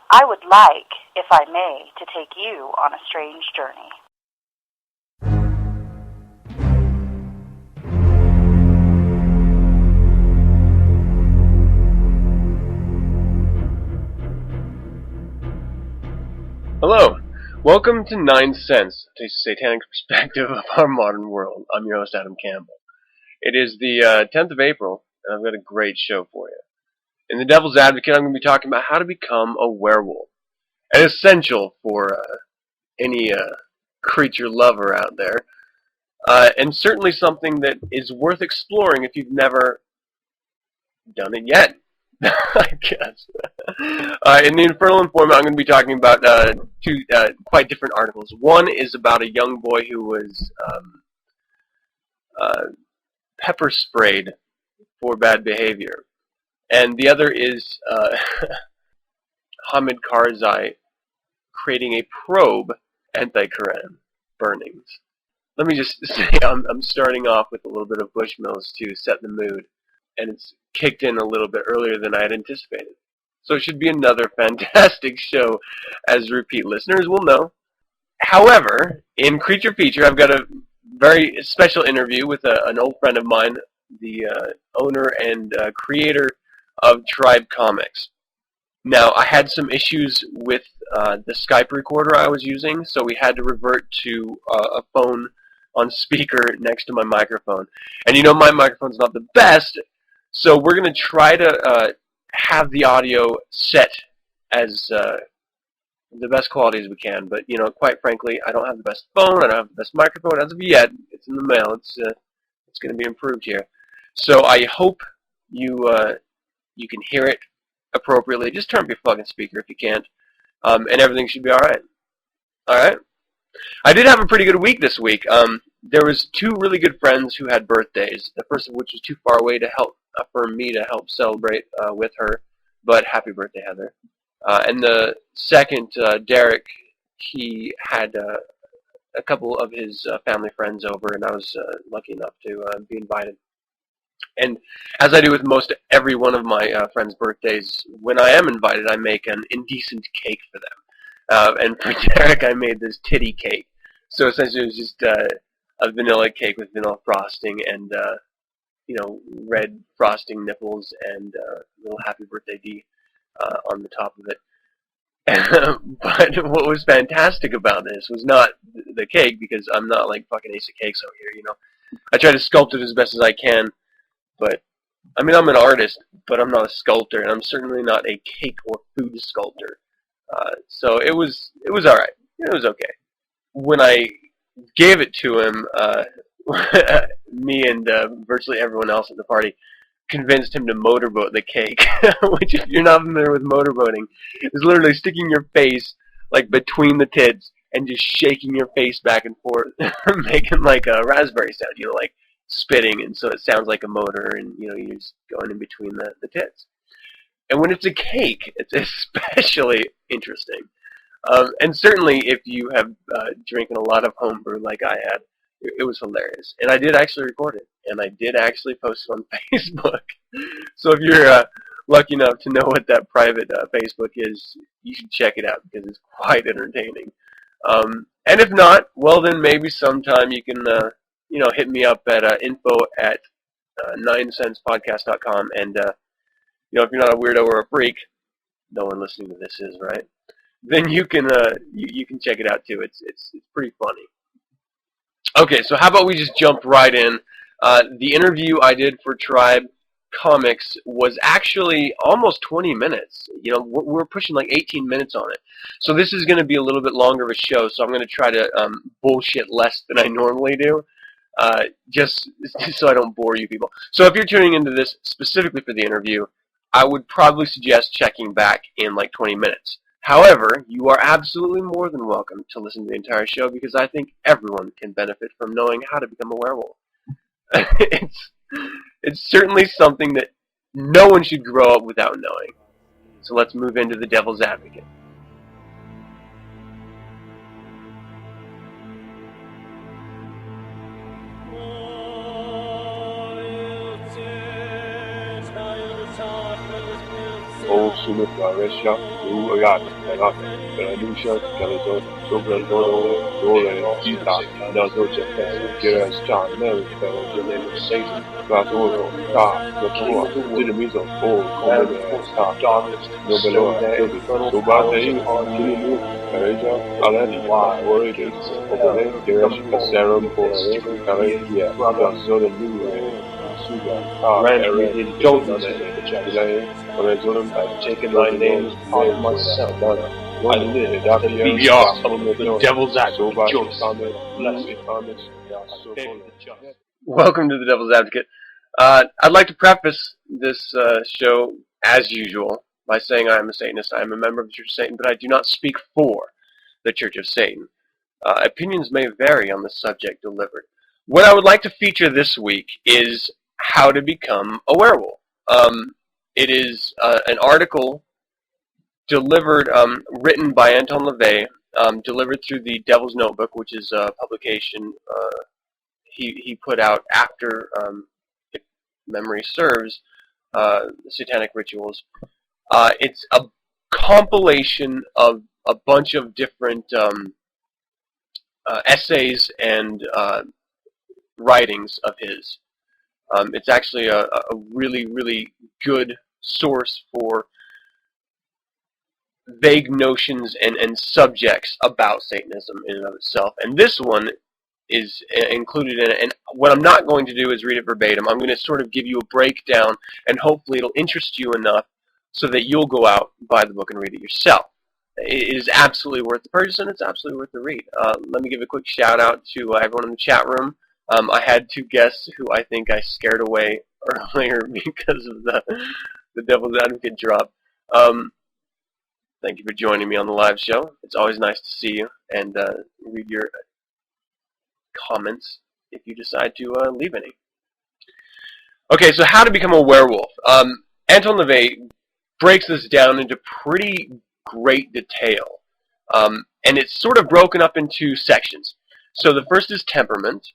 I would like, if I may, to take you on a strange journey. Hello, welcome to 9sense, a satanic perspective of our modern world. I'm your host, Adam Campbell. It is the 10th of April, and I've got a great show for you. In The Devil's Advocate, I'm going to be talking about how to become a werewolf. And essential for any creature lover out there. And certainly something that is worth exploring if you've never done it yet, I guess. In the Infernal Informant, I'm going to be talking about two quite different articles. One is about a young boy who was pepper sprayed for bad behavior. And the other is Hamid Karzai creating a probe anti-Koran burnings. Let me just say, I'm starting off with a little bit of Bushmills to set the mood, and it's kicked in a little bit earlier than I had anticipated. So it should be another fantastic show, as repeat listeners will know. However, in Creature Feature, I've got a very special interview with an old friend of mine, the owner and creator of T.R.I.B.E Comics. Now, I had some issues with the Skype recorder I was using, so we had to revert to a phone on speaker next to my microphone. And you know, my microphone's not the best, so we're going to try to have the audio set as the best quality as we can. But, you know, quite frankly, I don't have the best phone, I don't have the best microphone as of yet. It's in the mail. It's going to be improved here. So I hope you can hear it appropriately. Just turn up your fucking speaker if you can't, and everything should be alright. Alright? I did have a pretty good week this week. There was two really good friends who had birthdays, the first of which was too far away to help for me to help celebrate with her, but happy birthday, Heather. And the second, Derek, he had a couple of his family friends over, and I was lucky enough to be invited. And as I do with most every one of my friends' birthdays, when I am invited, I make an indecent cake for them. And for Derek, I made this titty cake. So essentially, it was just a vanilla cake with vanilla frosting and, red frosting nipples and a little happy birthday D on the top of it. But what was fantastic about this was not the cake, because I'm not like fucking Ace of Cakes over here, you know. I try to sculpt it as best as I can. But, I mean, I'm an artist, but I'm not a sculptor, and I'm certainly not a cake or food sculptor. So it was alright. It was okay. When I gave it to him, me and virtually everyone else at the party convinced him to motorboat the cake, which, if you're not familiar with motorboating, is literally sticking your face, like, between the tits and just shaking your face back and forth, making, like, a raspberry sound, you know, like, spitting, and so it sounds like a motor, and you know, you're just going in between the tits. And when it's a cake, it's especially interesting. And certainly, if you have drinking a lot of homebrew like I had, it was hilarious. And I did actually record it, and I did actually post it on Facebook. So if you're lucky enough to know what that private Facebook is, you should check it out, because it's quite entertaining. And if not, well, then maybe sometime you can hit me up at info@9sensepodcast.com, and if you're not a weirdo or a freak, no one listening to this is, right? Then you can you can check it out too. It's pretty funny. Okay, so how about we just jump right in? The interview I did for T.R.I.B.E Comics was actually almost 20 minutes. You know, we're pushing like 18 minutes on it. So this is going to be a little bit longer of a show, so I'm going to try to bullshit less than I normally do. Just so I don't bore you people. So if you're tuning into this specifically for the interview, I would probably suggest checking back in like 20 minutes. However, you are absolutely more than welcome to listen to the entire show, because I think everyone can benefit from knowing how to become a werewolf. It's certainly something that no one should grow up without knowing. So let's move into the Devil's Advocate. Oh assume Florescia, New Agata, Belarusha, Calazo, Sobradoro, Dore, Ita, Nazocha, Gira, Star, Mary, Belarus, Satan, Glasoro, Ta, Natua, Dinamizo, O, Commander, Ta, Nobeleva, Yogi, Sobate, Kilimu, Bereja, Aleti, Warriors, Obele, Girish, Serum, Bore, Kalekia, Gazola, Nure, Suga, Ta, Ere, Jolton, Delay, I've taken my name upon myself. I live at the beast of the devil's advocate. Welcome to the Devil's Advocate. I'd like to preface this show, as usual, by saying I am a Satanist. I am a member of the Church of Satan, but I do not speak for the Church of Satan. Opinions may vary on the subject delivered. What I would like to feature this week is how to become a werewolf. It is an article delivered, written by Anton LaVey, delivered through the Devil's Notebook, which is a publication he put out after, if memory serves, Satanic Rituals. It's a compilation of a bunch of different essays and writings of his. It's actually a really, really good source for vague notions and subjects about Satanism in and of itself. And this one is included in it. And what I'm not going to do is read it verbatim. I'm going to sort of give you a breakdown, and hopefully it'll interest you enough so that you'll go out, buy the book, and read it yourself. It is absolutely worth the purchase, and it's absolutely worth the read. Let me give a quick shout-out to everyone in the chat room. I had two guests who I think I scared away earlier because of the Devil's Advocate drop. Thank you for joining me on the live show. It's always nice to see you and read your comments if you decide to leave any. Okay, so how to become a werewolf. Anton LaVey breaks this down into pretty great detail. And it's sort of broken up into sections. So the first is temperament,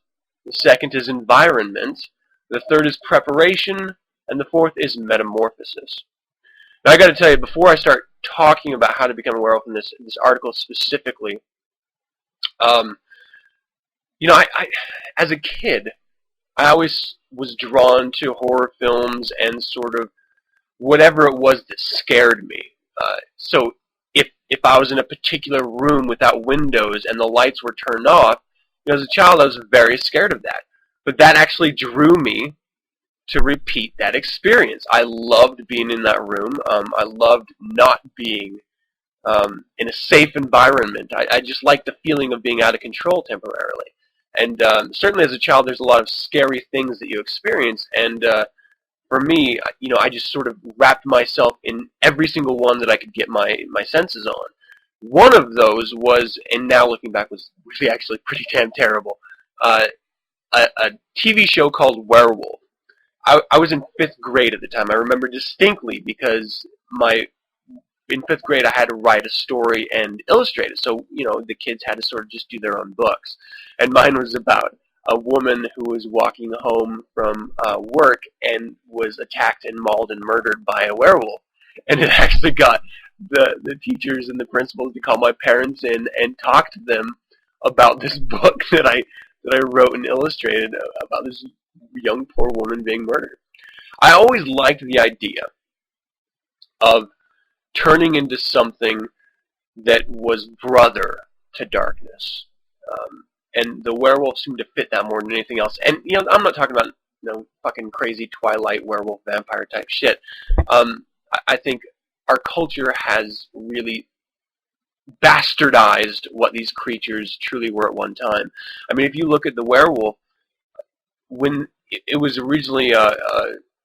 the second is environment, the third is preparation, and the fourth is metamorphosis. Now I got to tell you, before I start talking about how to become a werewolf in this article specifically, you know, I as a kid, I always was drawn to horror films and sort of whatever it was that scared me. So if I was in a particular room without windows and the lights were turned off, you know, as a child I was very scared of that. But that actually drew me to repeat that experience. I loved being in that room. I loved not being in a safe environment. I just liked the feeling of being out of control temporarily. And certainly as a child, there's a lot of scary things that you experience. And for me, you know, I just sort of wrapped myself in every single one that I could get my senses on. One of those was, and now looking back, was really actually pretty damn terrible, a TV show called Werewolf. I was in 5th grade at the time. I remember distinctly because in 5th grade I had to write a story and illustrate it. So, you know, the kids had to sort of just do their own books. And mine was about a woman who was walking home from work and was attacked and mauled and murdered by a werewolf. And it actually got the teachers and the principals to call my parents in and talk to them about this book that I wrote and illustrated about this young poor woman being murdered. I always liked the idea of turning into something that was brother to darkness. And the werewolf seemed to fit that more than anything else. And, you know, I'm not talking about, you know, fucking crazy Twilight werewolf vampire type shit. I think our culture has really bastardized what these creatures truly were at one time. I mean, if you look at the werewolf, when it was originally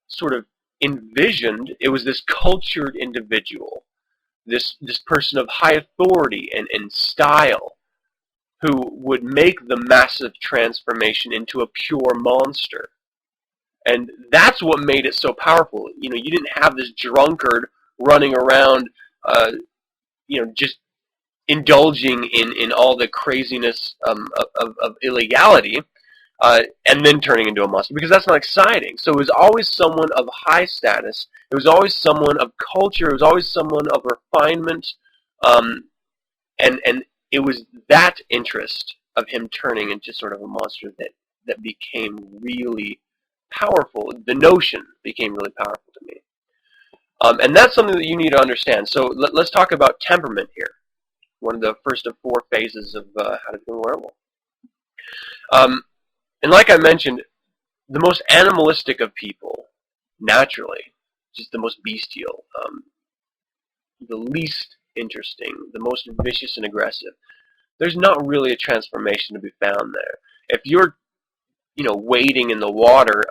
sort of envisioned, it was this cultured individual, this person of high authority and style, who would make the massive transformation into a pure monster. And that's what made it so powerful. You know, you didn't have this drunkard running around, you know, just indulging in all the craziness of illegality. and then turning into a monster, because that's not exciting. So it was always someone of high status. It was always someone of culture. It was always someone of refinement, and it was that interest of him turning into sort of a monster that became really powerful. The notion became really powerful to me. And that's something that you need to understand. So let's talk about temperament here. One of the first of 4 phases of how to become a werewolf. And like I mentioned, the most animalistic of people, naturally, just the most bestial, the least interesting, the most vicious and aggressive, there's not really a transformation to be found there. If you're wading in the water,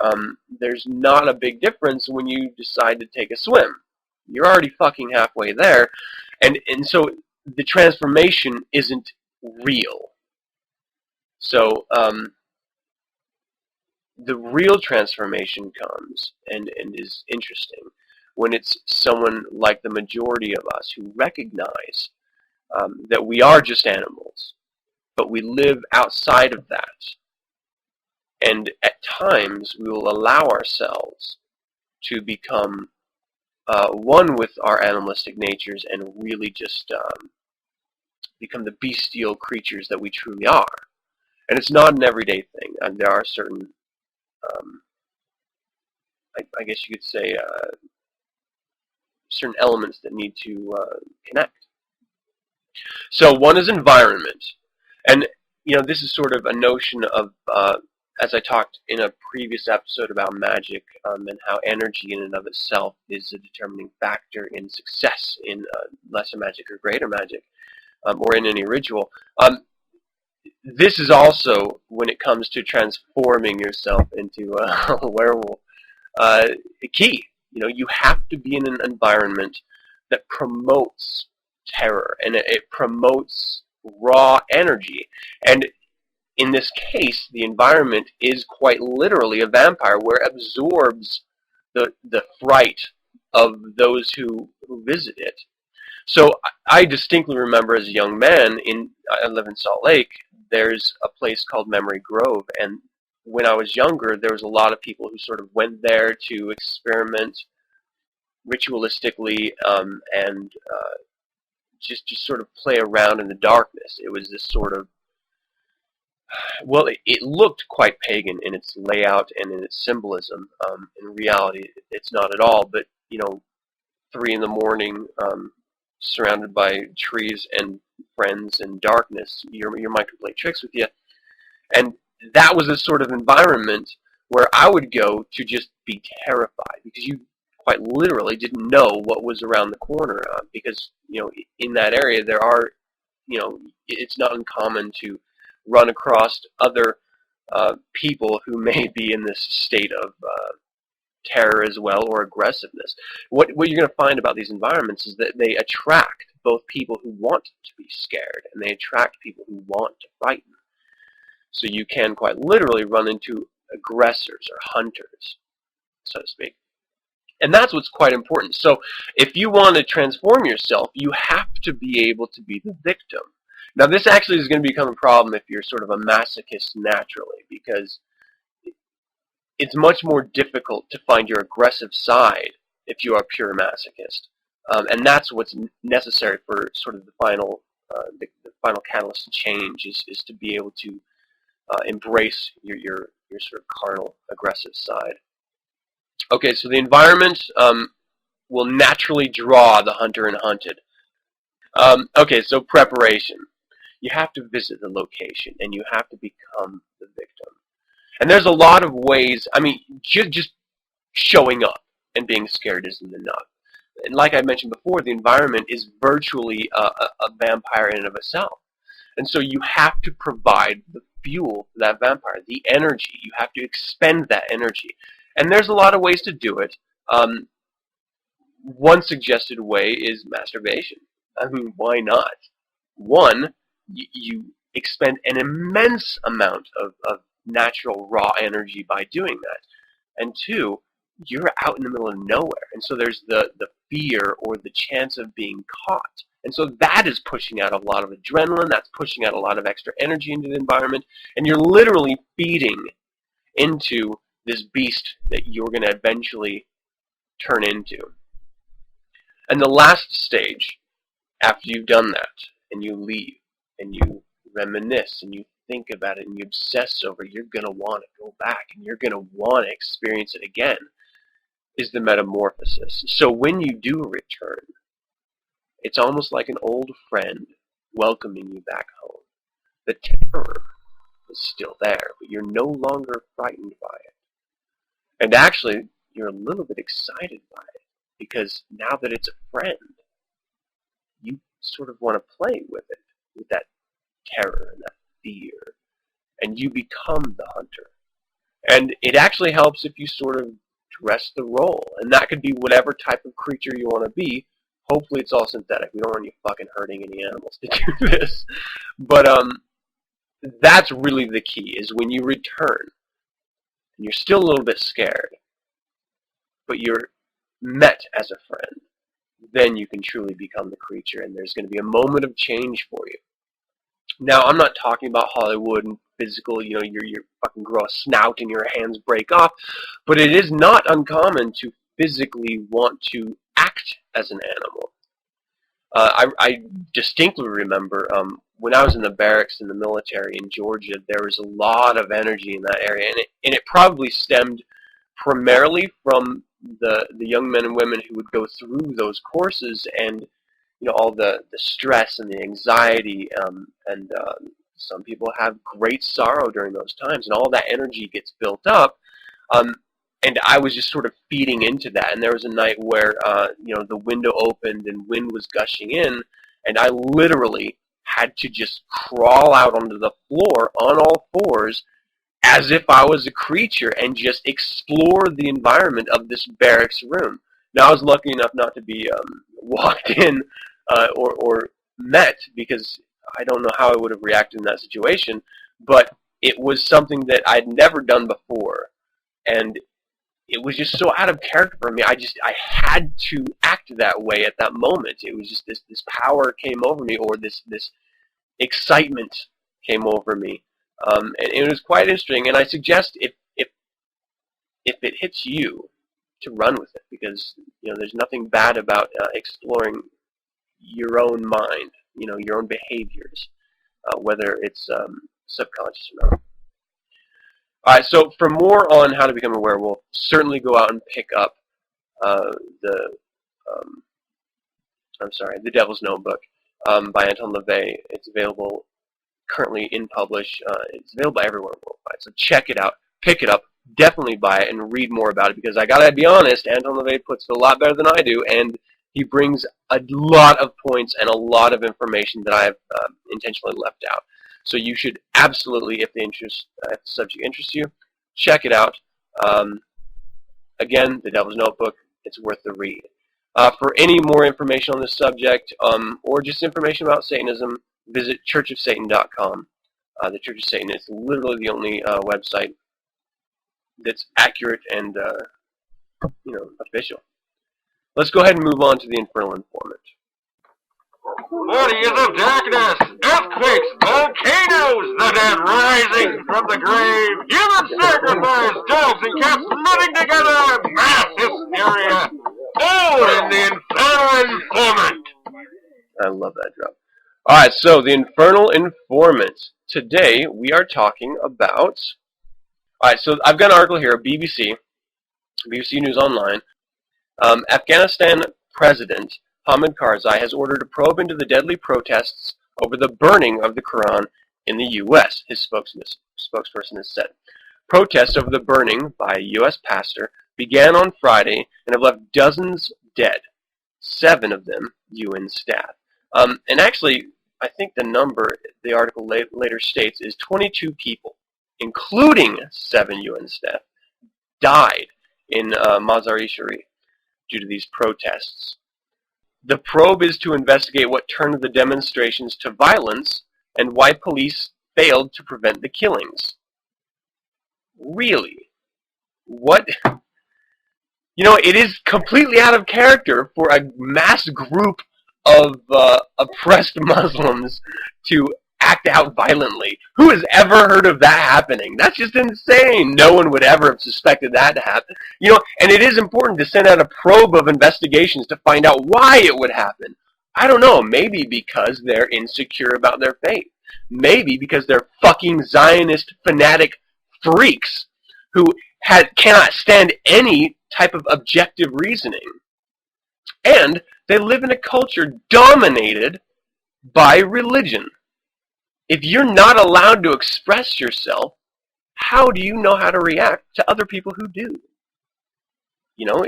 there's not a big difference when you decide to take a swim. You're already fucking halfway there, and so the transformation isn't real. So the real transformation comes and is interesting when it's someone like the majority of us who recognize that we are just animals, but we live outside of that. And at times, we will allow ourselves to become one with our animalistic natures and really just become the bestial creatures that we truly are. And it's not an everyday thing. And there are certain, I guess you could say, certain elements that need to connect. So one is environment. And, this is sort of a notion of, as I talked in a previous episode about magic, and how energy in and of itself is a determining factor in success in lesser magic or greater magic, or in any ritual. This is also, when it comes to transforming yourself into a werewolf, key. You have to be in an environment that promotes terror, and it promotes raw energy. And in this case, the environment is quite literally a vampire, where it absorbs the fright of those who visit it. So I distinctly remember as a young man, I live in Salt Lake, there's a place called Memory Grove, and when I was younger, there was a lot of people who sort of went there to experiment ritualistically, and just sort of play around in the darkness. It was this sort of, well, it looked quite pagan in its layout and in its symbolism. In reality, it's not at all, but 3 in the morning, surrounded by trees and friends and darkness, your mind can play tricks with you. And that was a sort of environment where I would go to just be terrified, because you quite literally didn't know what was around the corner, because in that area there are, it's not uncommon to run across other people who may be in this state of terror as well, or aggressiveness. What you're going to find about these environments is that they attract both people who want to be scared, and they attract people who want to frighten. So you can quite literally run into aggressors or hunters, so to speak. And that's what's quite important. So if you want to transform yourself, you have to be able to be the victim. Now, this actually is going to become a problem if you're sort of a masochist naturally, because it's much more difficult to find your aggressive side if you are a pure masochist. And that's what's necessary for sort of the final catalyst to change, is to be able to embrace your sort of carnal, aggressive side. Okay, so the environment will naturally draw the hunter and hunted. Okay, so preparation. You have to visit the location, and you have to become the victim. And there's a lot of ways. I mean, just showing up and being scared isn't enough. And like I mentioned before, the environment is virtually a vampire in and of itself. And so you have to provide the fuel for that vampire, the energy. You have to expend that energy. And there's a lot of ways to do it. One suggested way is masturbation. I mean, why not? One, you expend an immense amount of natural raw energy by doing that. And 2, you're out in the middle of nowhere. And so there's the fear or the chance of being caught. And so that is pushing out a lot of adrenaline, that's pushing out a lot of extra energy into the environment, and you're literally feeding into this beast that you're going to eventually turn into. And the last stage, after you've done that, and you leave, and you reminisce, and you think about it, and you obsess over it, you're going to want to go back, and you're going to want to experience it again, is the metamorphosis. So when you do return, it's almost like an old friend welcoming you back home. The terror is still there, but you're no longer frightened by it. And actually, you're a little bit excited by it, because now that it's a friend, you sort of want to play with it, with that terror and that fear, and you become the hunter. And it actually helps if you sort of dress the role, and that could be whatever type of creature you want to be. Hopefully it's all synthetic. We don't want you fucking hurting any animals to do this. But that's really the key, is when you return, and you're still a little bit scared, but you're met as a friend, then you can truly become the creature, and there's going to be a moment of change for you. Now, I'm not talking about Hollywood and physical, you fucking grow a snout and your hands break off, but it is not uncommon to physically want to act as an animal. I distinctly remember when I was in the barracks in the military in Georgia, there was a lot of energy in that area, and it probably stemmed primarily from the young men and women who would go through those courses, and all the stress and the anxiety, and some people have great sorrow during those times, and all that energy gets built up. And I was just sort of feeding into that. And there was a night where the window opened and wind was gushing in, and I literally had to just crawl out onto the floor on all fours as if I was a creature and just explore the environment of this barracks room. Now, I was lucky enough not to be walked in or met, because I don't know how I would have reacted in that situation, but it was something that I'd never done before, and it was just so out of character for me. I had to act that way at that moment. It was just this power came over me, or this excitement came over me, and it was quite interesting. And I suggest if it hits you, to run with it, because there's nothing bad about exploring your own mind, your own behaviors, whether it's subconscious or not. Alright, so for more on how to become a werewolf, certainly go out and pick up The Devil's Notebook by Anton LaVey. It's available currently in publish. It's available everywhere worldwide, so check it out, pick it up, definitely buy it, and read more about it, because I gotta be honest, Anton LaVey puts it a lot better than I do, and he brings a lot of points and a lot of information that I've intentionally left out. So you should absolutely, if the subject interests you, check it out. Again, The Devil's Notebook, it's worth the read. For any more information on this subject, or just information about Satanism, visit churchofsatan.com. The Church of Satan is literally the only website that's accurate and official. Let's go ahead and move on to the Infernal Informant. Bodies of darkness, earthquakes, volcanoes, the dead rising from the grave, human sacrifice, dogs and cats living together, mass hysteria, all in the Infernal Informant. I love that drop. Alright, so the Infernal Informant. Today we are talking about... Alright, so I've got an article here, BBC News Online. Afghanistan President Hamid Karzai has ordered a probe into the deadly protests over the burning of the Koran in the U.S., his spokesperson has said. Protests over the burning by a U.S. pastor began on Friday and have left dozens dead, 7 of them UN staff. And actually, I think the number, the article later states, is 22 people, including 7 UN staff, died in Mazar-e-Sharif due to these protests. The probe is to investigate what turned the demonstrations to violence and why police failed to prevent the killings. Really? What? It is completely out of character for a mass group of oppressed Muslims to act out violently. Who has ever heard of that happening? That's just insane. No one would ever have suspected that to happen. You know, and it is important to send out a probe of investigations to find out why it would happen. I don't know, maybe because they're insecure about their faith. Maybe because they're fucking Zionist fanatic freaks who cannot stand any type of objective reasoning. And they live in a culture dominated by religion. If you're not allowed to express yourself, how do you know how to react to other people who do? You know,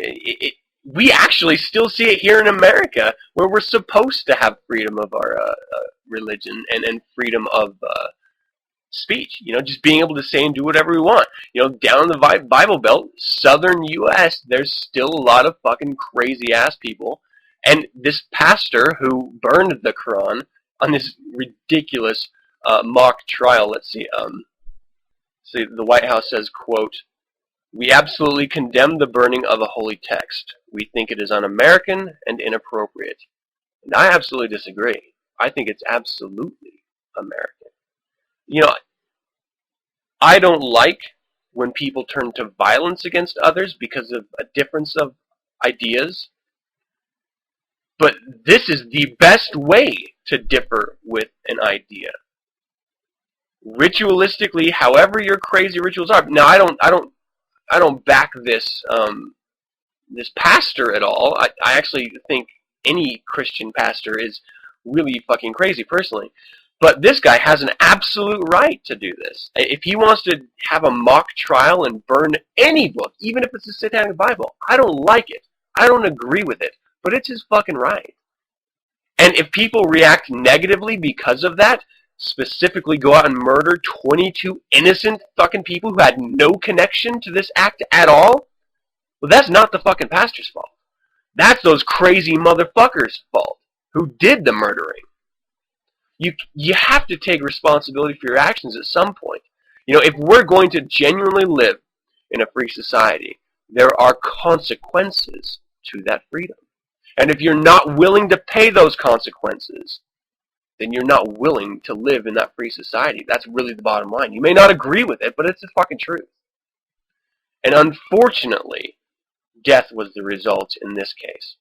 we actually still see it here in America, where we're supposed to have freedom of our religion and freedom of speech. You know, just being able to say and do whatever we want. You know, down in the Bible Belt, southern U.S., there's still a lot of fucking crazy-ass people. And this pastor who burned the Koran on this ridiculous mock trial, let's see, the White House says, quote, "We absolutely condemn the burning of a holy text. We think it is un-American and inappropriate." And I absolutely disagree. I think it's absolutely American. You know, I don't like when people turn to violence against others because of a difference of ideas. But this is the best way to differ with an idea. Ritualistically, however your crazy rituals are. Now, I don't back this this pastor at all. I actually think any Christian pastor is really fucking crazy, personally. But this guy has an absolute right to do this. If he wants to have a mock trial and burn any book, even if it's a Satanic Bible, I don't like it. I don't agree with it. But it's his fucking right. And if people react negatively because of that, specifically go out and murder 22 innocent fucking people who had no connection to this act at all, well, that's not the fucking pastor's fault. That's those crazy motherfuckers' fault who did the murdering. You have to take responsibility for your actions at some point. You know, if we're going to genuinely live in a free society, there are consequences to that freedom. And if you're not willing to pay those consequences, then you're not willing to live in that free society. That's really the bottom line. You may not agree with it, but it's the fucking truth. And unfortunately, death was the result in this case.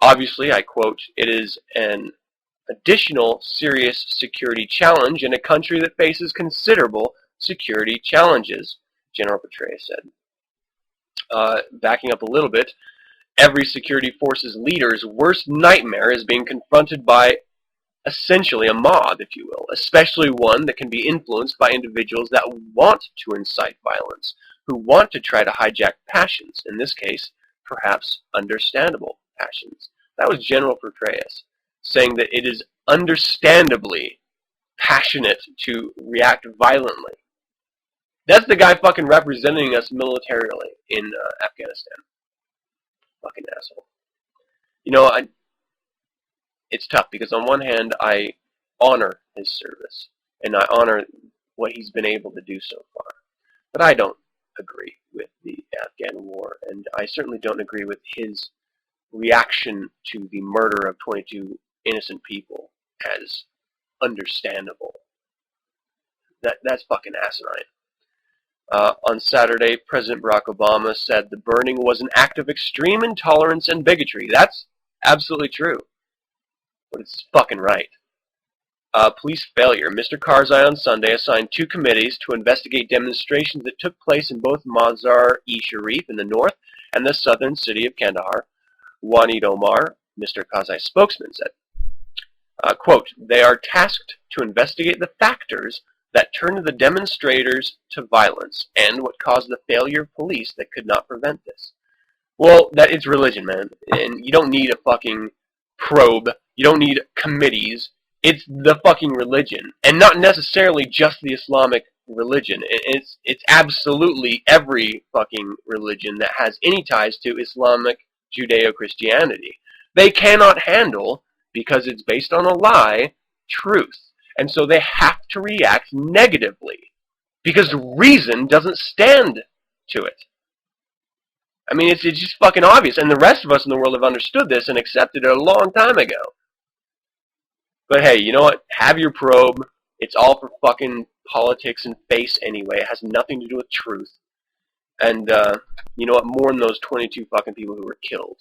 Obviously, I quote, "It is an additional serious security challenge in a country that faces considerable security challenges," General Petraeus said. Backing up a little bit, every security force's leader's worst nightmare is being confronted by essentially a mob, if you will, especially one that can be influenced by individuals that want to incite violence, who want to try to hijack passions, in this case, perhaps understandable passions. That was General Petraeus saying that it is understandably passionate to react violently. That's the guy fucking representing us militarily in Afghanistan. Fucking asshole. You know, it's tough because on one hand, I honor his service, and I honor what he's been able to do so far. But I don't agree with the Afghan war, and I certainly don't agree with his reaction to the murder of 22 innocent people as understandable. That's fucking asinine. On Saturday, President Barack Obama said the burning was an act of extreme intolerance and bigotry. That's absolutely true. But it's fucking right. Police failure. Mr. Karzai on Sunday assigned 2 committees to investigate demonstrations that took place in both Mazar-e-Sharif in the north and the southern city of Kandahar. Wanid Omar, Mr. Karzai's spokesman, said, quote, "They are tasked to investigate the factors that turned the demonstrators to violence and what caused the failure of police that could not prevent this." Well, it's religion, man. And you don't need a fucking probe. You don't need committees. It's the fucking religion. And not necessarily just the Islamic religion. It's absolutely every fucking religion that has any ties to Islamic Judeo-Christianity. They cannot handle, because it's based on a lie, truth. And so they have to react negatively, because reason doesn't stand to it. I mean, it's just fucking obvious, and the rest of us in the world have understood this and accepted it a long time ago. But hey, you know what? Have your probe. It's all for fucking politics and face anyway. It has nothing to do with truth. And, you know what? Mourn those 22 fucking people who were killed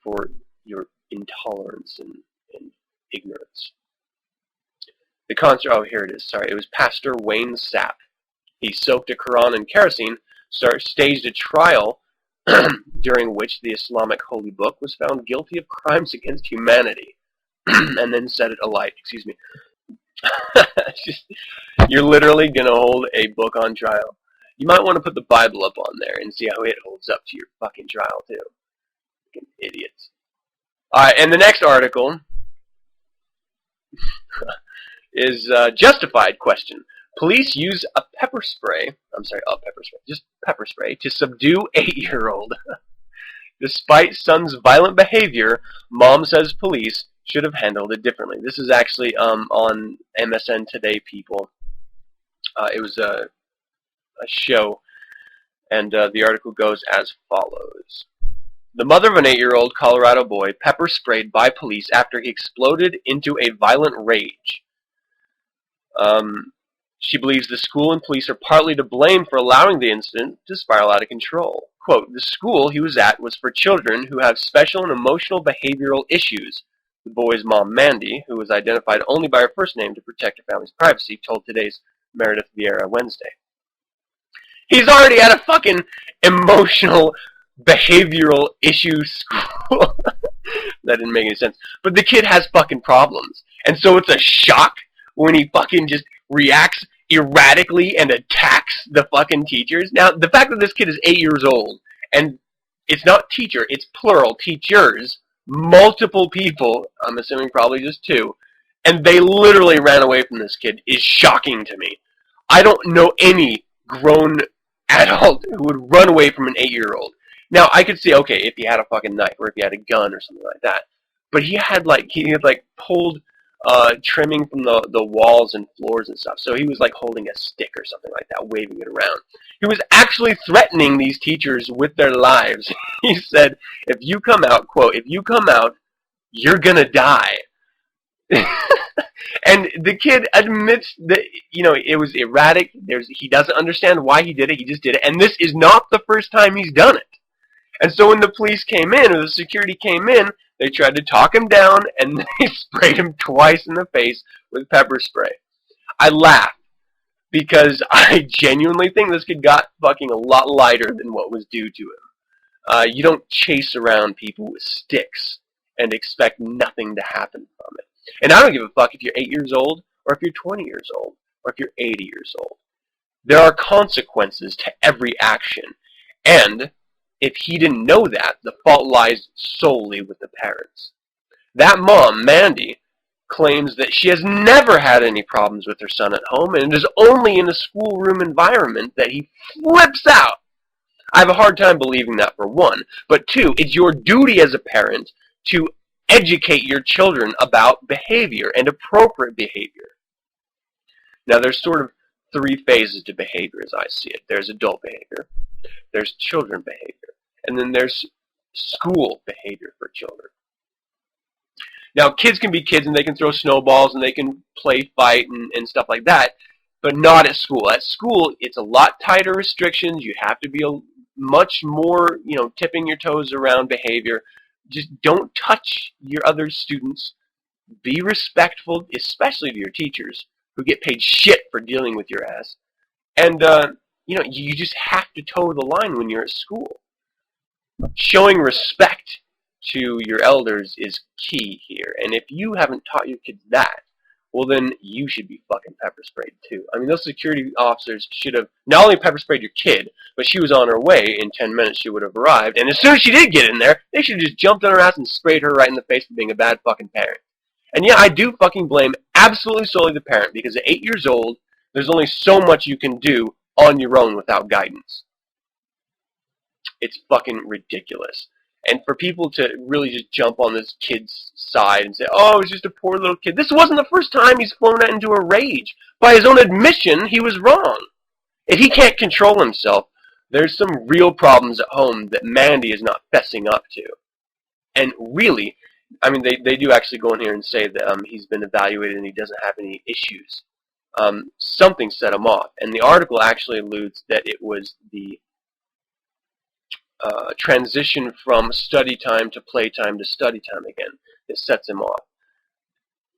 for your intolerance and ignorance. The concert, oh, here it is, sorry. It was Pastor Wayne Sapp. He soaked a Koran in kerosene, staged a trial during which the Islamic holy book was found guilty of crimes against humanity, and then set it alight. Excuse me. You're literally going to hold a book on trial. You might want to put the Bible up on there and see how it holds up to your fucking trial, too. Fucking idiots. Alright, and the next article is justified question. Police use pepper spray to subdue 8-year-old. Despite son's violent behavior, mom says police should have handled it differently. This is actually on MSN Today, people. It was a show, and the article goes as follows. The mother of an 8-year-old Colorado boy pepper sprayed by police after he exploded into a violent rage. She believes the school and police are partly to blame for allowing the incident to spiral out of control. Quote, the school he was at was for children who have special and emotional behavioral issues. The boy's mom, Mandy, who was identified only by her first name to protect her family's privacy, told today's Meredith Vieira Wednesday. He's already at a fucking emotional behavioral issue school. That didn't make any sense. But the kid has fucking problems. And so it's a shock when he fucking just reacts erratically and attacks the fucking teachers. Now, the fact that this kid is 8 years old, and it's not teacher, it's plural, teachers, multiple people, I'm assuming probably just 2, and they literally ran away from this kid, is shocking to me. I don't know any grown adult who would run away from an 8-year-old. Now, I could see, okay, if he had a fucking knife, or if he had a gun, or something like that. But he had pulled trimming from the walls and floors and stuff. So he was like holding a stick or something like that, waving it around. He was actually threatening these teachers with their lives. He said, if you come out, quote, if you come out, you're gonna die. And the kid admits that, you know, it was erratic. He doesn't understand why he did it. He just did it. And this is not the first time he's done it. And so when the police came in, or the security came in, they tried to talk him down, and they sprayed him twice in the face with pepper spray. I laughed, because I genuinely think this kid got fucking a lot lighter than what was due to him. You don't chase around people with sticks and expect nothing to happen from it. And I don't give a fuck if you're 8 years old, or if you're 20 years old, or if you're 80 years old. There are consequences to every action. And if he didn't know that, the fault lies solely with the parents. That mom, Mandy, claims that she has never had any problems with her son at home, and it is only in a schoolroom environment that he flips out. I have a hard time believing that, for one. But two, it's your duty as a parent to educate your children about behavior and appropriate behavior. Now, there's sort of 3 phases to behavior as I see it. There's adult behavior, there's children behavior, and then there's school behavior for children. Now, kids can be kids, and they can throw snowballs, and they can play fight and stuff like that, but not at school. At school, it's a lot tighter restrictions. You have to be much more, tipping your toes around behavior. Just don't touch your other students. Be respectful, especially to your teachers, who get paid shit for dealing with your ass. And, you just have to toe the line when you're at school. Showing respect to your elders is key here. And if you haven't taught your kids that, well, then you should be fucking pepper sprayed too. I mean, those security officers should have not only pepper sprayed your kid, but she was on her way. In 10 minutes she would have arrived. And as soon as she did get in there, they should have just jumped on her ass and sprayed her right in the face for being a bad fucking parent. And yeah, I do fucking blame absolutely solely the parent, because at 8 years old, there's only so much you can do on your own without guidance. It's fucking ridiculous. And for people to really just jump on this kid's side and say, oh, it's just a poor little kid. This wasn't the first time he's flown out into a rage. By his own admission, he was wrong. If he can't control himself, There's some real problems at home that Mandy is not fessing up to. And really, I mean, they do actually go in here and say that he's been evaluated and he doesn't have any issues. Something set him off. And the article actually alludes that it was the transition from study time to playtime to study time again that sets him off.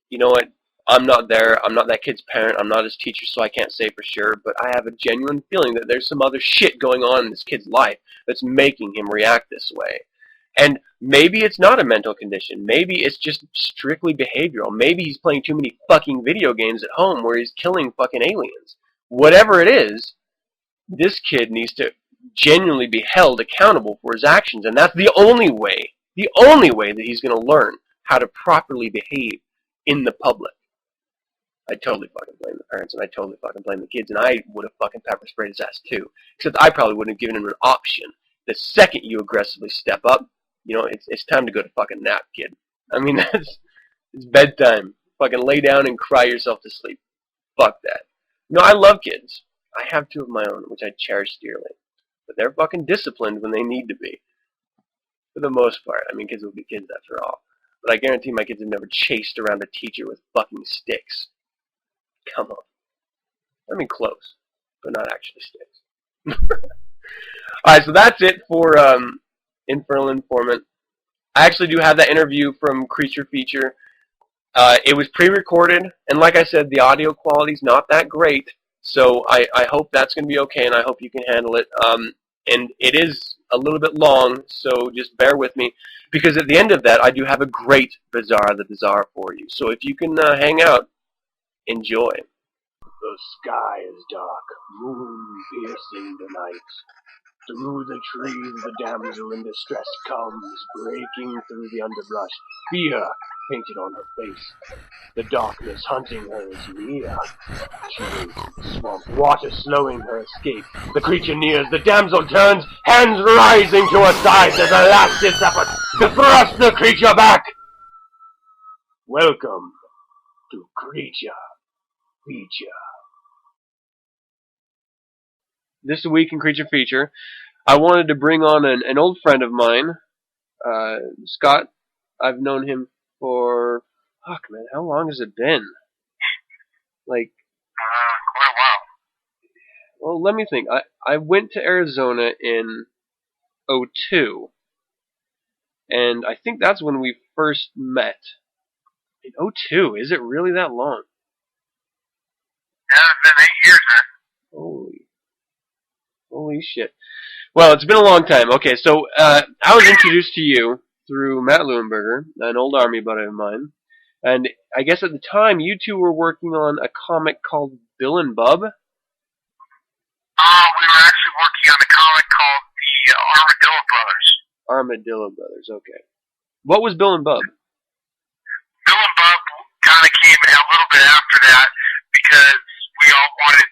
You know what? I'm not there. I'm not that kid's parent. I'm not his teacher, so I can't say for sure. But I have a genuine feeling that there's some other shit going on in this kid's life that's making him react this way. And maybe it's not a mental condition. Maybe it's just strictly behavioral. Maybe he's playing too many fucking video games at home where he's killing fucking aliens. Whatever it is, this kid needs to genuinely be held accountable for his actions. And that's the only way that he's going to learn how to properly behave in the public. I totally fucking blame the parents, and I totally fucking blame the kids, and I would have fucking pepper sprayed his ass too. Except I probably wouldn't have given him an option. The second you aggressively step up, you know, it's time to go to fucking nap, kid. I mean, it's bedtime. Fucking lay down and cry yourself to sleep. Fuck that. You know, I love kids. I have 2 of my own, which I cherish dearly. But they're fucking disciplined when they need to be. For the most part. I mean, kids will be kids after all. But I guarantee my kids have never chased around a teacher with fucking sticks. Come on. I mean, close. But not actually sticks. Alright, so that's it for Infernal Informant. I actually do have that interview from Creature Feature. It was pre-recorded, and like I said, the audio quality's not that great, so I hope that's going to be okay, and I hope you can handle it. And it is a little bit long, so just bear with me, because at the end of that, I do have a great Bizarre the Bizarre for you. So if you can hang out, enjoy. The sky is dark, moon piercing the night. Through the trees the damsel in distress comes, breaking through the underbrush, fear painted on her face. The darkness hunting her is near. She wades in swamp water, slowing her escape. The creature nears, the damsel turns, hands rising to her sides as a last ditch effort to thrust the creature back. Welcome to Creature Feature. This week in Creature Feature, I wanted to bring on an old friend of mine, Scott. I've known him for, fuck man, how long has it been? Like, Quite a while. well, let me think. I went to Arizona in 2002, and I think that's when we first met. In 2002? Is it really that long? Yeah, it's been 8 years, man. Holy shit. Well, it's been a long time. Okay, so I was introduced to you through Matt Leuenberger, an old army buddy of mine. And I guess at the time, you two were working on a comic called Bill and Bub? We were actually working on a comic called The Armadillo Brothers. Armadillo Brothers, okay. What was Bill and Bub? Bill and Bub kind of came a little bit after that because we all wanted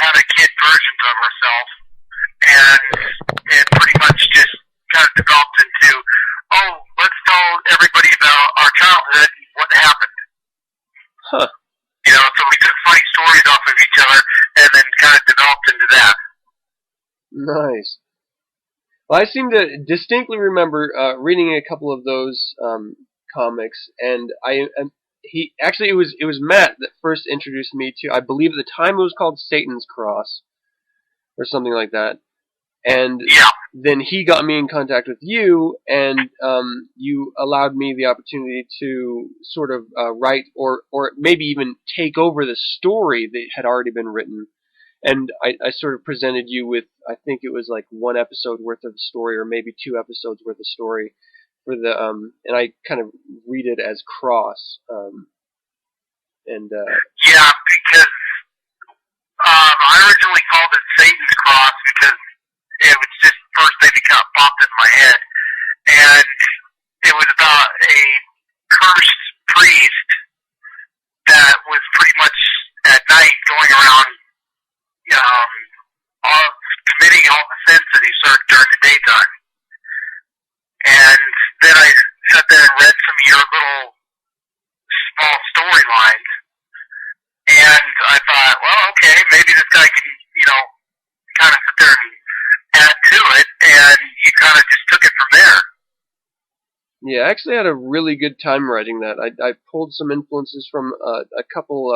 kind of kid versions of ourselves, and it pretty much just kind of developed into, oh, let's tell everybody about our childhood and what happened. Huh. You know, so we took funny stories off of each other and then kind of developed into that. Nice. Well, I seem to distinctly remember reading a couple of those comics, and it was Matt that first introduced me to, I believe at the time it was called Satan's Cross, or something like that. And then he got me in contact with you, and you allowed me the opportunity to sort of write or maybe even take over the story that had already been written. And I sort of presented you with, I think it was like 1 episode worth of story, or maybe 2 episodes worth of story for the and I kind of read it as Cross. Yeah, because I originally called it Satan's Cross because it was just the first thing that kind of popped in my head, and it was about a cursed priest that was pretty much at night going around committing all the sins that he served during the daytime. And then I sat there and read some of your little small storylines, and I thought, well, okay, maybe this guy can, kind of Yeah, I actually had a really good time writing that. I pulled some influences from a couple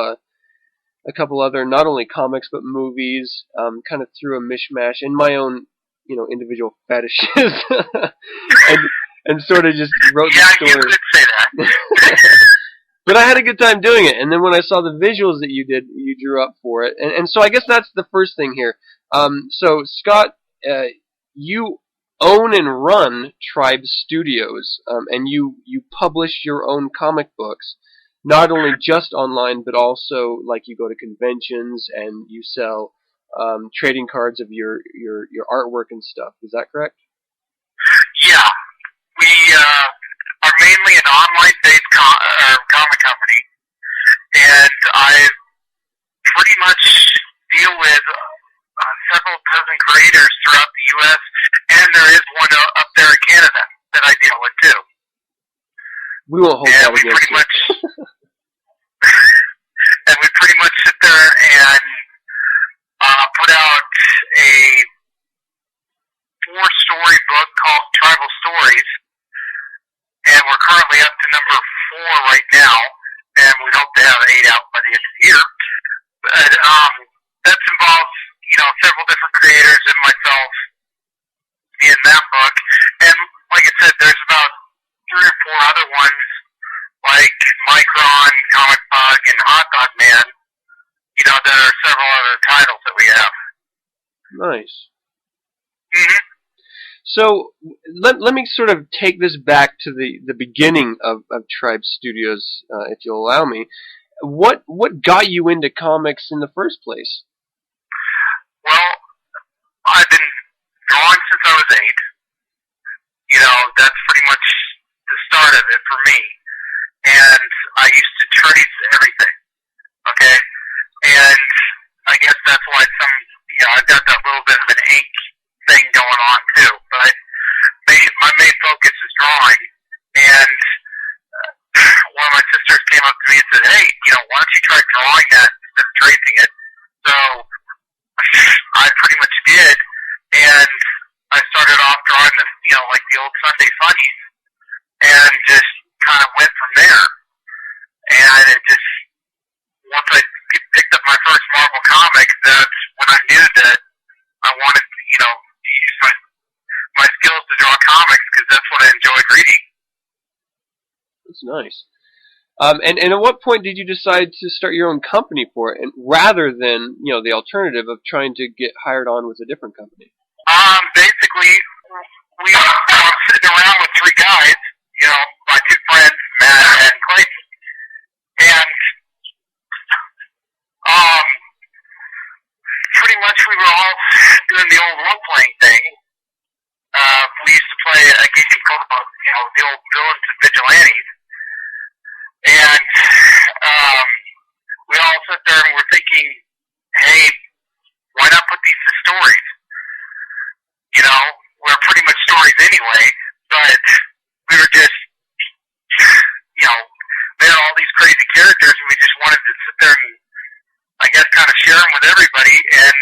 other, not only comics but movies, kind of threw a mishmash in my own, individual fetishes, and sort of just wrote the story. Yeah, you could say that. But I had a good time doing it, and then when I saw the visuals that you drew up for it, and so I guess that's the first thing here. So Scott, you own and run T.R.I.B.E Studios, and you publish your own comic books, not only just online, but also like you go to conventions and you sell trading cards of your artwork and stuff. Is that correct? Yeah, we are mainly an online-based comic company, and I pretty much deal with several dozen creators throughout the U.S., and there is one up there in Canada that I deal with too. We won't hold that against you. And we pretty much sit there and put out a 4-story book called Tribal Stories, and we're currently up to number 4 right now, and we hope to have 8 out by the end of the year. But that involves, several different creators and myself in that book. And like I said, there's about 3 or 4 other ones, like Micron, Comic Bug, and Hot Dog Man. There are several other titles that we have. Nice. Mm-hmm. So let me sort of take this back to the beginning of T.R.I.B.E Studios, if you'll allow me. What got you into comics in the first place? Well, I've been drawing since I was 8. That's pretty much the start of it for me. And I used to trace everything. Okay? And I guess that's why I've got that little bit of an ink thing going on too. But my main focus is drawing. And one of my sisters came up to me and said, "Hey, why don't you try drawing that instead of tracing it?" So I pretty much did, and I started off drawing like the old Sunday funnies, and just kind of went from there. And it just, once I picked up my first Marvel comic, that's when I knew that I wanted to, use my skills to draw comics, because that's what I enjoyed reading. That's nice. And at what point did you decide to start your own company for it, and rather than the alternative of trying to get hired on with a different company? Basically, we were sitting around with 3 guys, my 2 friends, Matt and Clayton, and pretty much we were all doing the old role-playing thing. We used to play a game called, the old Villains and Vigilantes. And we all sat there and were thinking, hey, why not put these to stories? We're pretty much stories anyway, but we were just, we had all these crazy characters, and we just wanted to sit there and, I guess, kind of share them with everybody. And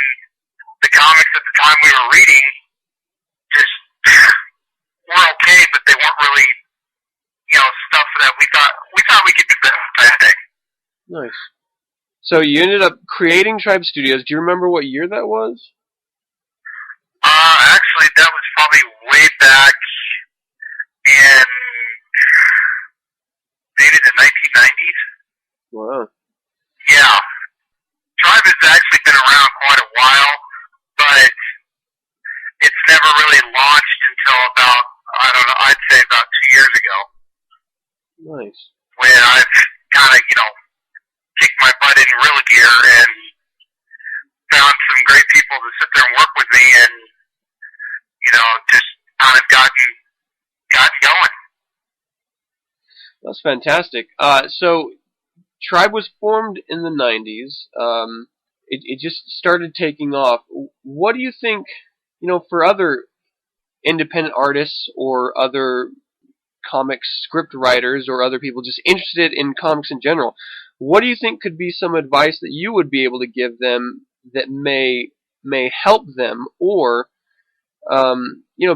the comics at the time we were reading just were okay, but they weren't really, stuff that we thought we could do better, I think. Nice. So you ended up creating T.R.I.B.E Studios. Do you remember what year that was? Actually, that was probably way back in maybe the 1990s. Wow. Yeah. T.R.I.B.E has actually been around quite a while, but it's never really launched until about, I'd say about 2 years ago. Nice. When I've kind of, kicked my butt in real gear and found some great people to sit there and work with me, and, just kind of gotten going. That's fantastic. So T.R.I.B.E was formed in the 90s. It just started taking off. What do you think, for other independent artists or other comic script writers or other people just interested in comics in general, what do you think could be some advice that you would be able to give them that may help them, or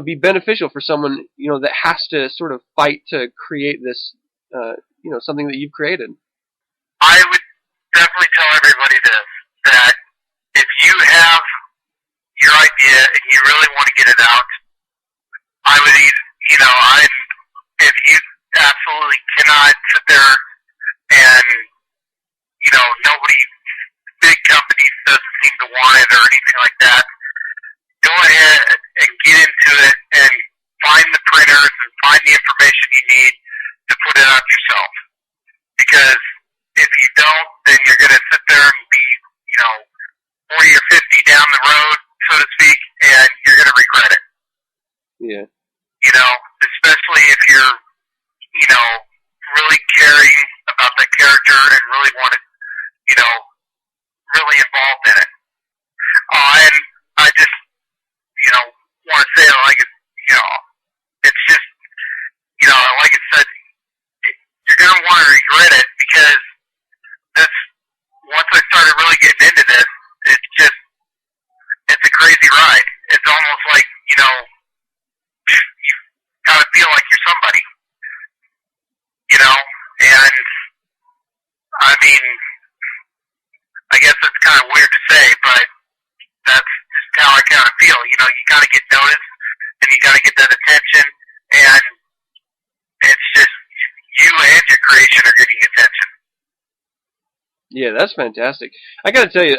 be beneficial for someone, that has to sort of fight to create this, something that you've created? I would definitely tell everybody this, that if you have your idea and you really want to get it out, I would, if you absolutely cannot sit there and, nobody, big companies doesn't seem to want it or anything like that, go ahead and get into it and find the printers and find the information you need to put it out yourself. Because if you don't, then you're going to sit there and be, 40 or 50 down the road, so to speak, and you're going to regret it. Yeah. Especially if you're, really caring about that character and really want to, really involved in it. And I just, want to say, it's just, like I said, you're going to want to regret it, because once I started really getting into this, it's a crazy ride. It's almost like, you kind of feel like you're somebody, and I mean, I guess that's kind of weird to say, but that's just how I kind of feel. You kind of get noticed, and you kind of get that attention, and it's just you and your creation are getting attention. Yeah, that's fantastic. I got to tell you,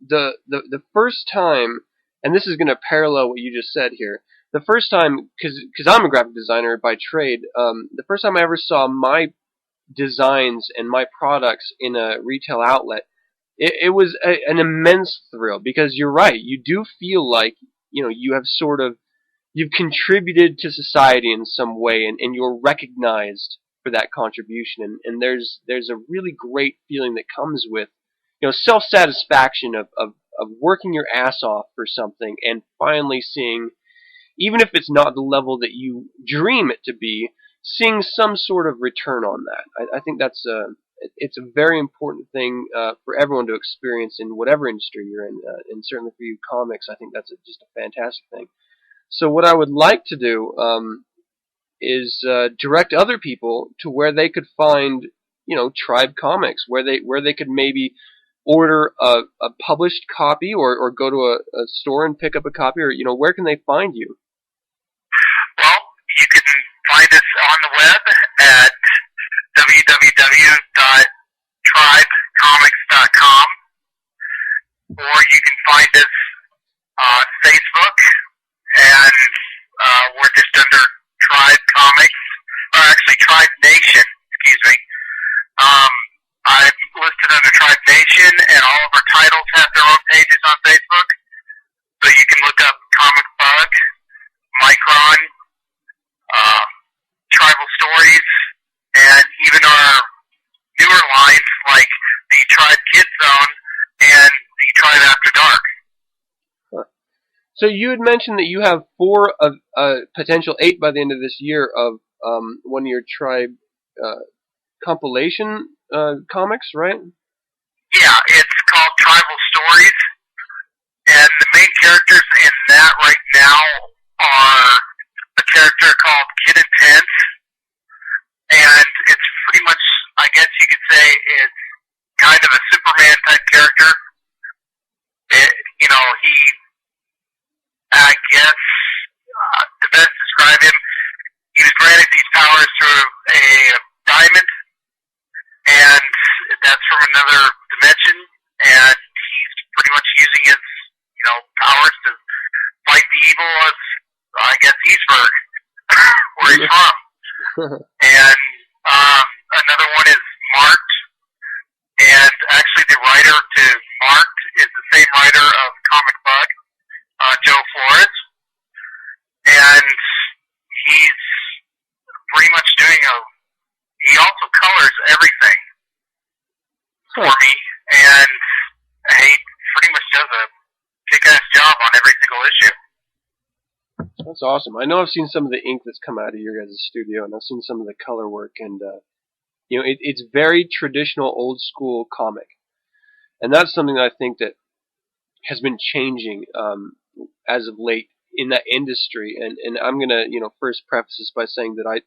the first time, and this is going to parallel what you just said here. The first time, because I'm a graphic designer by trade, the first time I ever saw my designs and my products in a retail outlet, it was an immense thrill, because you're right, you do feel like you have you've contributed to society in some way, and you're recognized for that contribution, and there's a really great feeling that comes with self-satisfaction of working your ass off for something and finally seeing, even if it's not the level that you dream it to be, seeing some sort of return on that. I think that's it's a very important thing for everyone to experience in whatever industry you're in, and certainly for you comics, I think that's just a fantastic thing. So what I would like to do is direct other people to where they could find, Tribe Comics, where they could maybe order a published copy, or go to a store and pick up a copy, or where can they find you? Well, you can find us on the web at www.tribecomics.com, or you can find us on Facebook, and we're just under Tribe Comics, or actually Tribe Nation, excuse me. I'm listed under Tribe Nation, and all of our titles have their own pages on Facebook, so you can look up Comic Bug, Micron, Tribal Stories, and even our newer lines like the Tribe Kids Zone and the Tribe After Dark. So you had mentioned that you have 4 of potential 8 by the end of this year of one of your Tribe compilation comics, right? Yeah, it's called Tribal Stories, and the main characters in that right now are a character called Kid Intense, and it's pretty much, I guess you could say, it's kind of a Superman type character. I guess, to best describe him, he was granted these powers through a diamond, and that's from another dimension, and he's pretty much using his, powers to fight the evil of, I guess, Eastburg, where he's from. And another one is Marked, and actually the writer to Marked is the same writer of Comic Bug, Joe Flores, and he's pretty much he also colors everything for me, and he pretty much does a kick-ass job on every single issue. That's awesome. I know I've seen some of the ink that's come out of your guys' studio, and I've seen some of the color work, and it's very traditional, old-school comic, and that's something that I think that has been changing as of late in that industry, and I'm gonna first preface this by saying that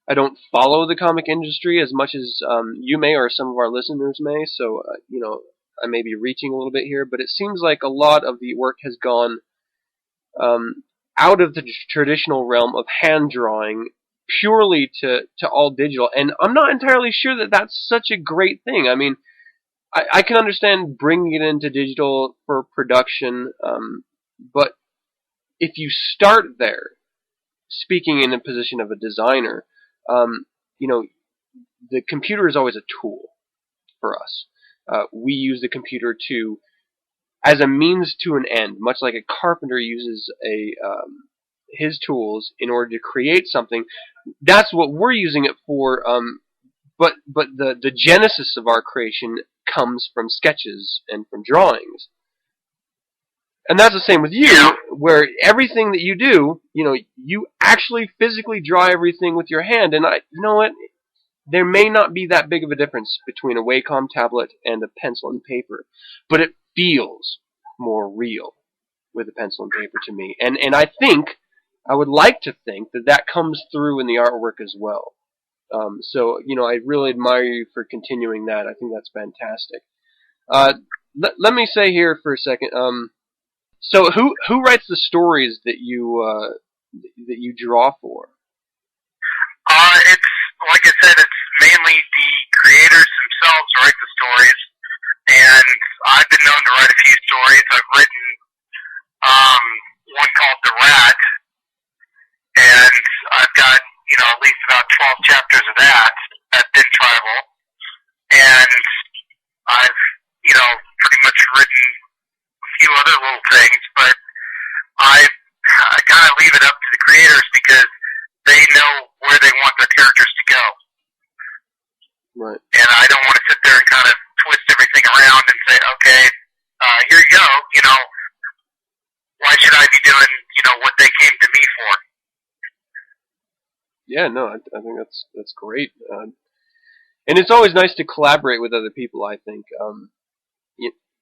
I don't follow the comic industry as much as you may or some of our listeners may, so I may be reaching a little bit here, but it seems like a lot of the work has gone out of the traditional realm of hand drawing purely to all digital, and I'm not entirely sure that that's such a great thing. I mean, I can understand bringing it into digital for production, but if you start there, speaking in the position of a designer, the computer is always a tool for us. We use the computer as a means to an end, much like a carpenter uses his tools in order to create something. That's what we're using it for. But the genesis of our creation comes from sketches and from drawings. And that's the same with you, where everything that you do, you actually physically draw everything with your hand. And you know what? There may not be that big of a difference between a Wacom tablet and a pencil and paper, but it feels more real with a pencil and paper to me. And I would like to think that comes through in the artwork as well. So I really admire you for continuing that. I think that's fantastic. Let me say here for a second. So who writes the stories that you draw for? It's like I said, it's mainly the creators themselves write the stories, and I've been known to write a few stories. I've written one called The Rat, and I've got at least about 12 chapters of that at T.R.I.B.E, and I've pretty much written a few other little things, but I kind of leave it up to the creators because they know where they want their characters to go. Right. And I don't want to sit there and kind of twist everything around and say, okay, here you go, why should I be doing, what they came to me for? Yeah, no, I think that's great. And it's always nice to collaborate with other people, I think.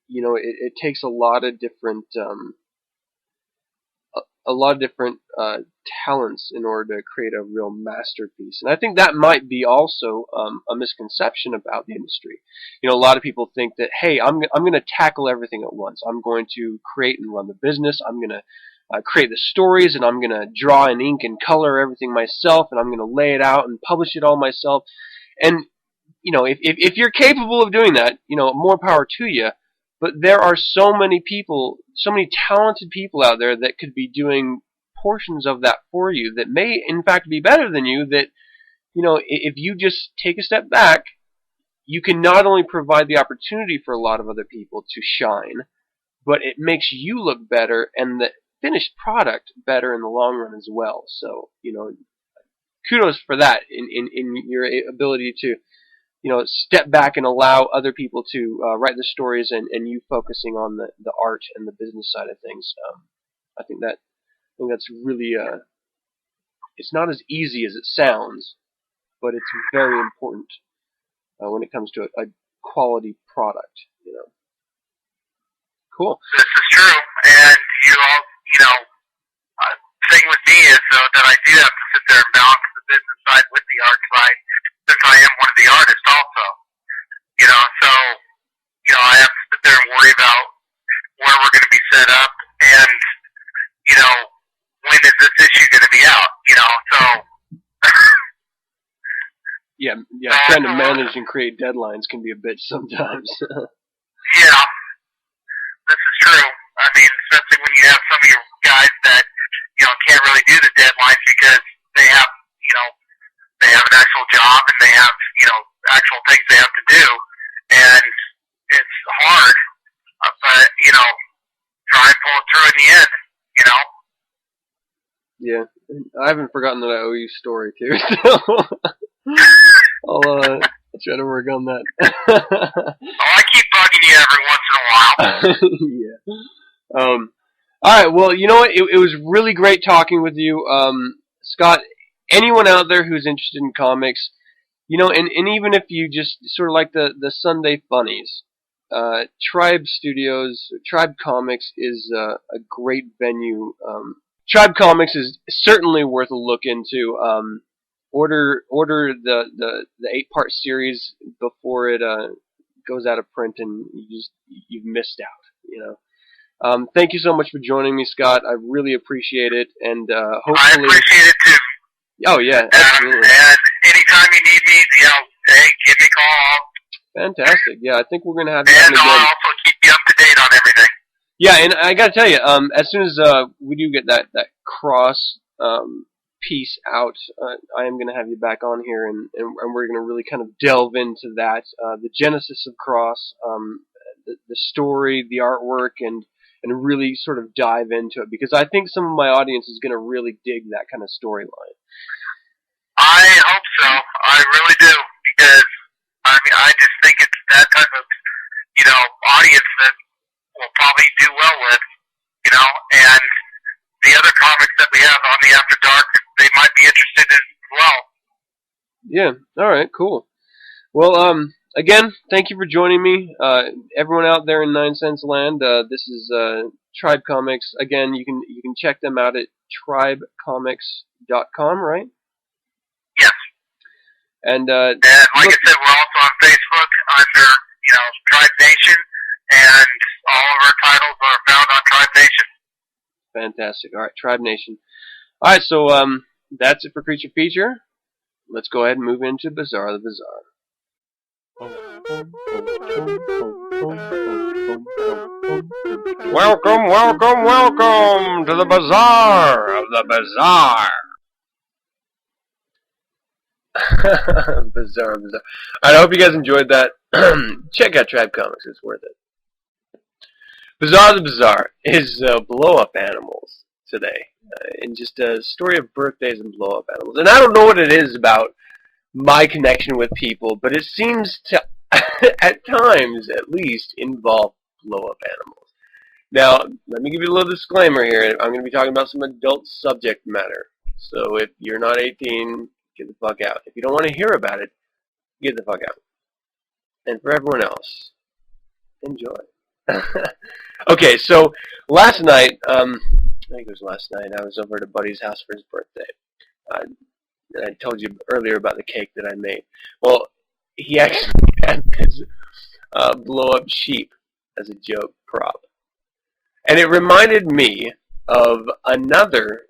It takes a lot of different talents in order to create a real masterpiece. And I think that might be also a misconception about the industry. A lot of people think that, hey, I'm going to tackle everything at once. I'm going to create and run the business. I'm going to create the stories, and I'm going to draw and ink and color everything myself, and I'm going to lay it out and publish it all myself. And if you're capable of doing that, more power to you. But there are so many people, so many talented people out there that could be doing portions of that for you that may, in fact, be better than you. That, if you just take a step back, you can not only provide the opportunity for a lot of other people to shine, but it makes you look better and the finished product better in the long run as well. So, kudos for that in your ability to step back and allow other people to write the stories and you focusing on the art and the business side of things. I think that's really it's not as easy as it sounds, but it's very important when it comes to a quality product. Cool. This is true, and thing with me is though that I do have to sit there and balance the business side with the art side, since I am one of the artists also. So I have to sit there and worry about where we're going to be set up, and when is this issue going to be out? So yeah, trying to manage and create deadlines can be a bitch sometimes. Yeah, this is true. I mean, especially when you have some of your guys that can't really do the deadlines because they have they have an actual job and they have actual things they have to do, and it's hard. But try and pull it through in the end. Yeah, I haven't forgotten that I owe you a story too. So I'll try to work on that. I keep bugging you every once in a while. Yeah. All right. Well, you know what? It was really great talking with you, Scott. Anyone out there who's interested in comics, and even if you just sort of like the Sunday funnies, T.R.I.B.E Studios, T.R.I.B.E Comics is a great venue. T.R.I.B.E Comics is certainly worth a look into. Order the 8-part series before it goes out of print, and you've missed out. You know. Thank you so much for joining me, Scott. I really appreciate it, and hopefully. I appreciate it too. Oh yeah, absolutely. And anytime you need me, hey, give me a call. Fantastic. Yeah, I think we're gonna have you And on again. I'll also keep you up to date on everything. Yeah, and I gotta tell you, as soon as we do get that cross piece out, I am gonna have you back on here, and we're gonna really kind of delve into that, the genesis of Cross, the story, the artwork, and really sort of dive into it, because I think some of my audience is gonna really dig that kind of storyline. I hope so. I really do, because I just think it's that type of audience that will probably do well with, and the other comics that we have on the After Dark, they might be interested in as well. Yeah, alright, cool. Well, again, thank you for joining me. Everyone out there in 9sense land, this is T.R.I.B.E Comics. Again, you can check them out at TR.IBEcomics.com, right? Yes. And like I said, we're also on Facebook under, T.R.I.B.E Nation, and all of our titles are found on T.R.I.B.E Nation. Fantastic. All right, T.R.I.B.E Nation. All right, so that's it for Creature Feature. Let's go ahead and move into Bizarre the Bizarre. Welcome, welcome, welcome to the Bazaar of the Bizarre. Bizarre. I hope you guys enjoyed that. Check out T.R.I.B.E Comics. It's worth it. Bizarre the Bizarre is blow-up animals today. And just a story of birthdays and blow-up animals. And I don't know what it is about my connection with people, but it seems to, at times at least, involve blow-up animals. Now, let me give you a little disclaimer here. I'm going to be talking about some adult subject matter. So if you're not 18, get the fuck out. If you don't want to hear about it, get the fuck out. And for everyone else, enjoy. Okay, so last night, I think it was last night, I was over at a buddy's house for his birthday. I told you earlier about the cake that I made. Well, he actually had this blow-up sheep as a joke prop. And it reminded me of another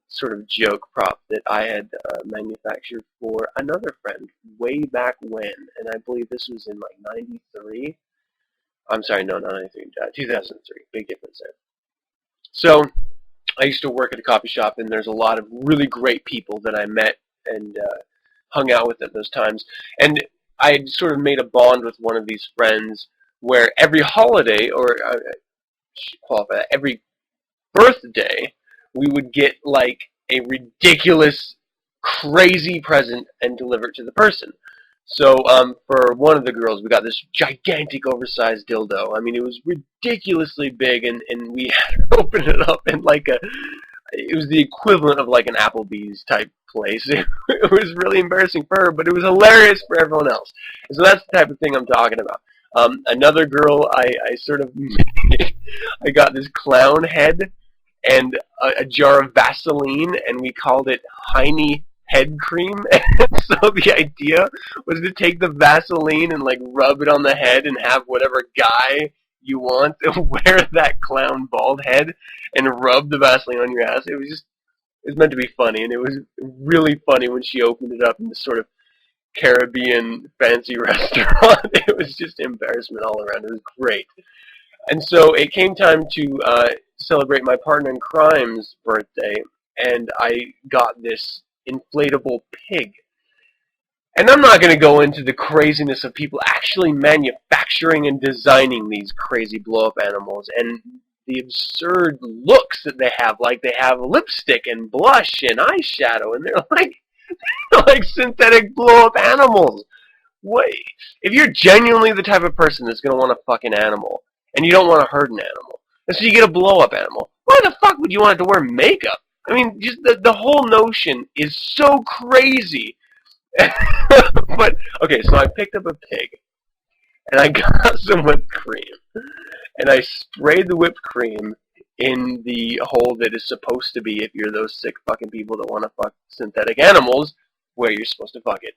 sort of joke prop that I had manufactured for another friend way back when. And I believe this was in like 93. I'm sorry, no, not 93, 2003. Big difference there. So, I used to work at a coffee shop, and there's a lot of really great people that I met and hung out with at those times. And I had sort of made a bond with one of these friends where every holiday, or qualify, every birthday, we would get like a ridiculous, crazy present and deliver it to the person. So for one of the girls, we got this gigantic, oversized dildo. I mean, it was ridiculously big, and we had her open it up in like it was the equivalent of like an Applebee's type place. It was really embarrassing for her, but it was hilarious for everyone else. And so that's the type of thing I'm talking about. Another girl, I sort of I got this clown head and a jar of Vaseline, and we called it Heine head cream. And so the idea was to take the Vaseline and like rub it on the head and have whatever guy you want to wear that clown bald head and rub the Vaseline on your ass. It was meant to be funny, and it was really funny when she opened it up in this sort of Caribbean fancy restaurant. It was just embarrassment all around. It was great. And so it came time to celebrate my partner in crime's birthday, and I got this inflatable pig. And I'm not going to go into the craziness of people actually manufacturing and designing these crazy blow-up animals and the absurd looks that they have. Like they have lipstick and blush and eyeshadow, and they're like synthetic blow-up animals. What? If you're genuinely the type of person that's going to want to fuck an animal and you don't want to hurt an animal, and so you get a blow-up animal, why the fuck would you want it to wear makeup? I mean, just the whole notion is so crazy. But, okay, so I picked up a pig. and I got some whipped cream, and I sprayed the whipped cream in the hole that is supposed to be, if you're those sick fucking people that want to fuck synthetic animals, where you're supposed to fuck it.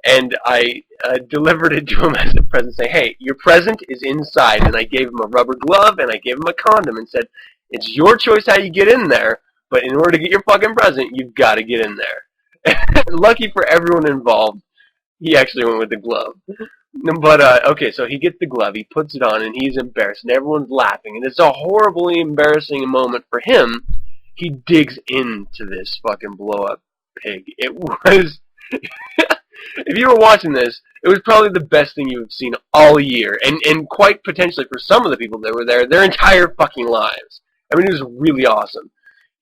And I delivered it to him as a present, saying, hey, your present is inside. And I gave him a rubber glove, and I gave him a condom, and said, it's your choice how you get in there, but in order to get your fucking present, you've got to get in there. Lucky for everyone involved, he actually went with the glove. But, okay, so he gets the glove, he puts it on, and he's embarrassed, and everyone's laughing, and it's a horribly embarrassing moment for him. He digs into this fucking blow-up pig. It was... If you were watching this, it was probably the best thing you've seen all year, and quite potentially for some of the people that were there, their entire fucking lives. I mean, it was really awesome.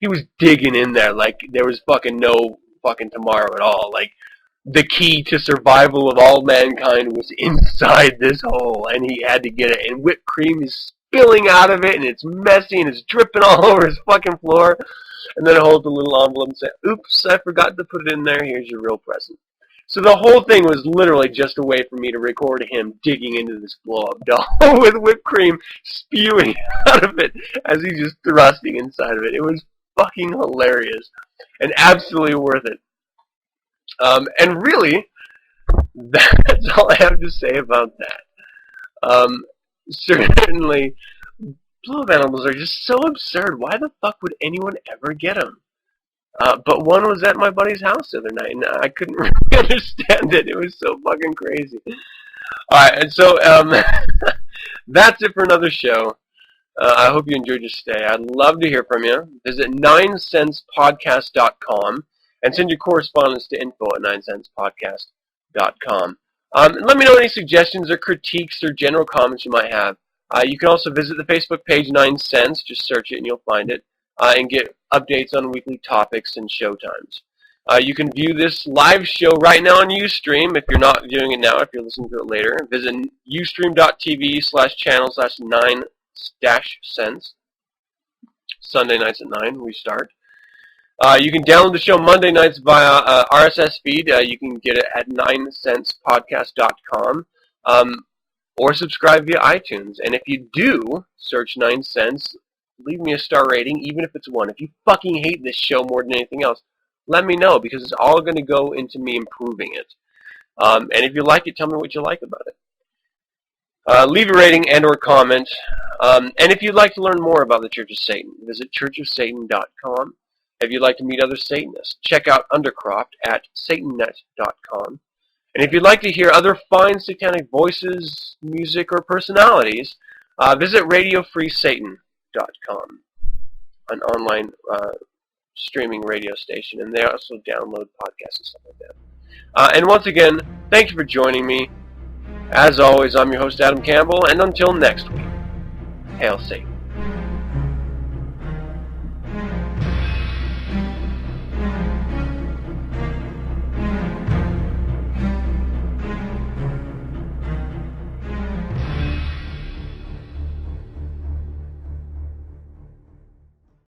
He was digging in there like there was fucking no fucking tomorrow at all. Like, the key to survival of all mankind was inside this hole, and he had to get it. And whipped cream is spilling out of it, and it's messy, and it's dripping all over his fucking floor. And then I hold the little envelope and say, oops, I forgot to put it in there. Here's your real present. So the whole thing was literally just a way for me to record him digging into this blow-up doll with whipped cream spewing out of it as he's just thrusting inside of it. It was fucking hilarious and absolutely worth it. And really, that's all I have to say about that. Certainly, blow-up animals are just so absurd. Why the fuck would anyone ever get them? But one was at my buddy's house the other night, and I couldn't really understand it. It was so fucking crazy. Alright, and so, that's it for another show. I hope you enjoyed your stay. I'd love to hear from you. Visit 9senspodcast.com and send your correspondence to info@9senspodcast.com. Let me know any suggestions or critiques or general comments you might have. You can also visit the Facebook page 9sense. Just search it and you'll find it. And get updates on weekly topics and show times. You can view this live show right now on Ustream if you're not doing it now, if you're listening to it later. Visit ustream.tv/channel/9-sense. Sunday nights at 9, we start. You can download the show Monday nights via RSS feed. You can get it at 9senspodcast.com. Or subscribe via iTunes. And if you do search 9sense, leave me a star rating, even if it's 1. If you fucking hate this show more than anything else, let me know, because it's all going to go into me improving it. And if you like it, tell me what you like about it. Leave a rating and or comment. And if you'd like to learn more about the Church of Satan, visit churchofsatan.com. If you'd like to meet other Satanists, check out Undercroft at satannet.com. And if you'd like to hear other fine satanic voices, music, or personalities, visit radiofreesatan.com, an online streaming radio station, and they also download podcasts and stuff like that. And once again, thank you for joining me. As always, I'm your host, Adam Campbell, and until next week, hail Satan.